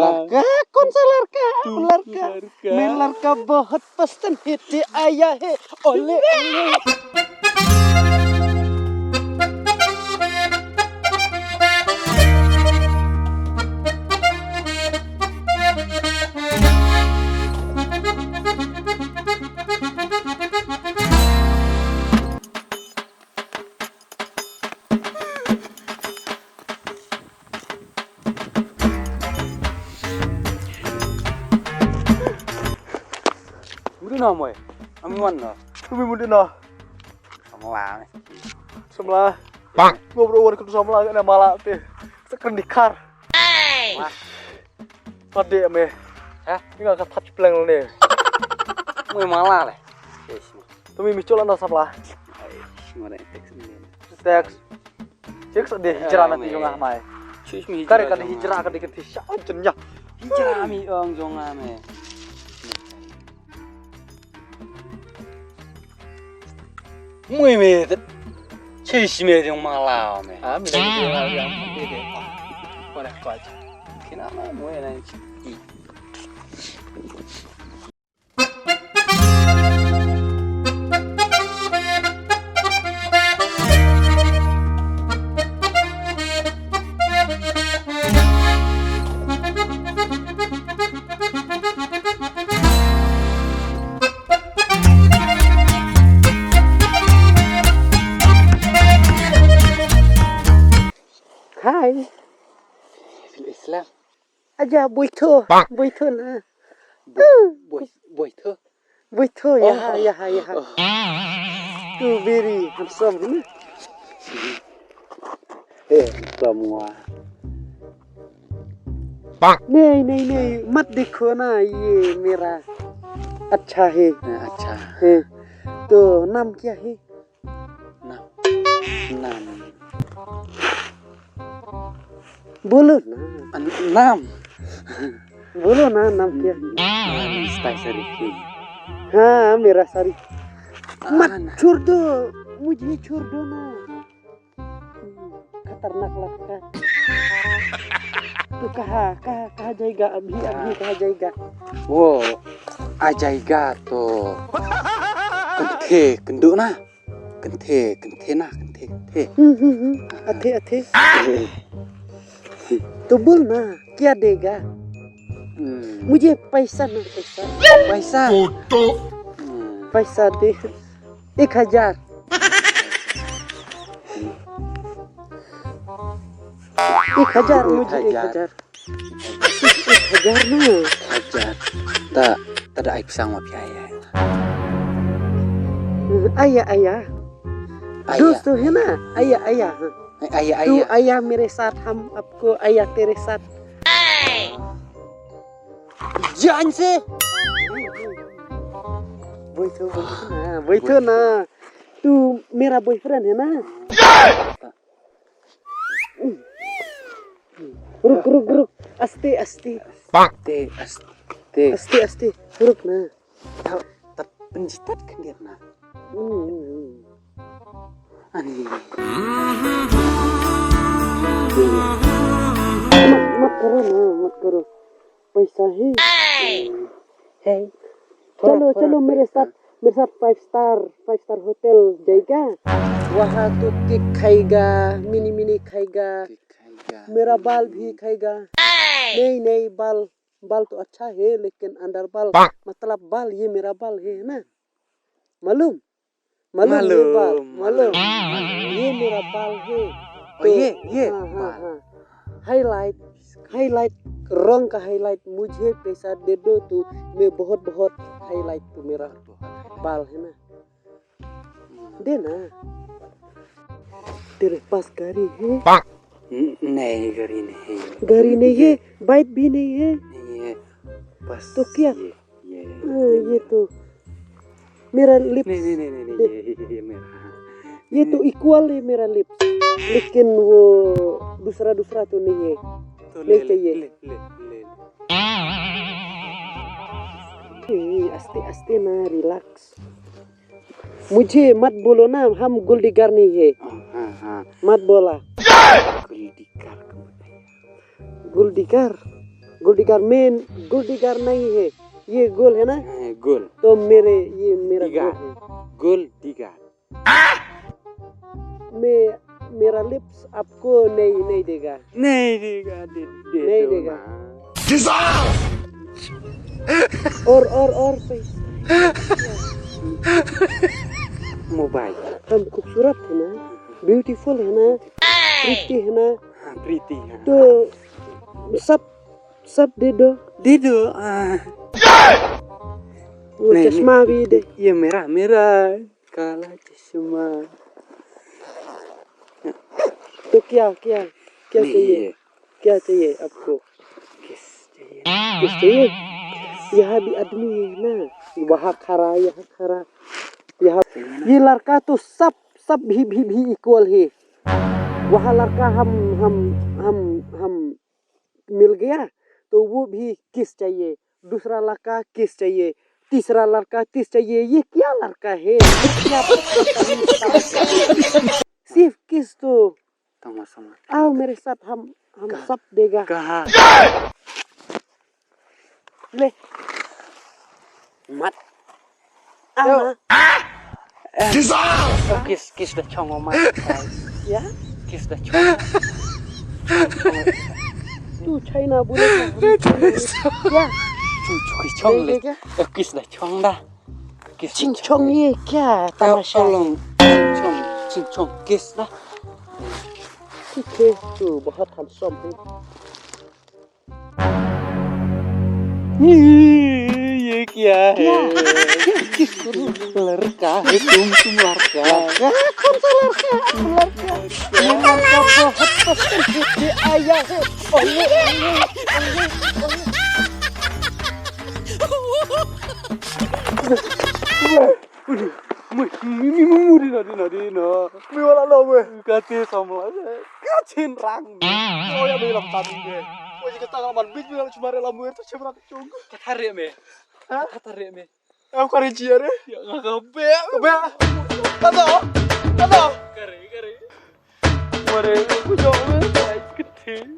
लड़का कौन सा लड़का? लड़का मैं लड़का बहुत पसंद है आया है ओले ओले। Nào mày, ăn ngon rồi. Tumi mudi no. Sama lah. Sebelah. Bang. Ngobrol ke sama lah malah teh. Sekendikar. Wah. Pade me. Hah? Ini enggak touch blank nih. Mày malah lah. Yes. Tumi micolan no sebelah. Mana teks ini. Teks. Cek sedih hijrah nanti jongah mai. Kare kan hijrah kan dikit hisya jennya. Hijrah mi ong jongah me. Mui me chơi xí me tiếng Malao me. Ah, mình đang đi yang đi deh. Mana kuat. Kenapa mui này? Hai. Islam. Aja buổi thơ na. Buổi thơ. Buổi thơ ya. You very handsome. Semua. नहीं मत देखो ना ये मेरा अच्छा है। अच्छा है तो नाम क्या है? नाम बोलो ना। नाम बोलो ना नाम क्या है? Sariki. हाँ मेरा सारी मत छोड़ दो मुझे छोड़ दो ना खतरनाक लगता तो कहाँ जाएगा अभी कहाँ जाएगा? वो आ जाएगा तो कंधे ना अथे तो बोल ना क्या देगा? मुझे पैसा पैसा दे 1000 मुझे 1000 ना 1000 tak ada aib sang wapi ayah दोस्त है ना ayah तू ayah मेरे साथ हम आपको ayah तेरे साथ जान से बैठो ना तू मेरा बॉयफ्रेंड है ना रुक आस्ते रुक ना penjitat kan dia na ani मत करो पैसा है चलो मेरे साथ 5 स्टार होटल जाएगा वहाँ तो केक खाएगा मिनी खाएगा मेरा बाल भी खाएगा नहीं बाल तो अच्छा है लेकिन अंदर बाल मतलब बाल ये मेरा बाल है ना मालूम ये मेरा बाल है तो ये हाईलाइट रंग का हाईलाइट मुझे पैसा दे दो तो मैं बहुत हाईलाइट तो मेरा बाल है ना देना तेरे पास गाड़ी है? नहीं गाड़ी नहीं है बाइक भी नहीं है बस तो क्या ये तो मेरा लिप्स नहीं मेरा ये तो इक्वल है मेरा लिप्स लेकिन वो दूसरा तो नहीं है तो ले चाहिए ले आस्ते ना रिलैक्स मुझे मत बोलो ना हम गुलडिगर नहीं है मत बोला गुलडिगर गुलडिगार नहीं है, ये गोल है ना? गोल तो ये मेरा गोल है। गोल डिगार। मेरा लिप्स आपको नहीं देगा। नहीं देगा, नहीं देगा। और मोबाइल। हम खूबसूरत है ना, ब्यूटीफुल है ना, प्रीति है ना, प्रीति। तो सब दे दो। वो चश्मा भी दे। ये मेरा काला चश्मा। तो क्या चाहिए? क्या चाहिए आपको? किस चाहिए? यहाँ भी आदमी है ना, वहाँ खड़ा, यहाँ खड़ा, यहाँ। ये लड़का तो सब भी इक्वल है। वहाँ लड़का हम मिल गया तो वो भी किस चाहिए, दूसरा लड़का किस चाहिए, तीसरा लड़का किस चाहिए। ये क्या लड़का है? सिर्फ किस तो। आओ मेरे साथ, हम सब देगा। कहाँ? ले मत आओ। किस dah chong oma. Ya? Kiss dah chong. तू चाइना बोलेगा? क्या? Kiss chong le. Kiss dah chong dah. Kiss चिंचोंग ये क्या तमाशा? Tolong chong kiss dah. ठीक है, तू बहुत हैंडसम है। ये क्या है? लड़का है, तुम लड़का। कौन सा लड़का? ये लड़का बहुत पसंद है, आया है। Dina. Miwala lo gue. Kati sama aja. Kacin rang. Oh ya bilang tadi gue. Gue jika tangan man bit bilang cuma rela muir tuh cuma cung. Katarik me. Hah? Katarik me. Aku kari ciar ya. Ya nggak kebe. Kata. Kari. Mare, aku jauh banget. Kecil.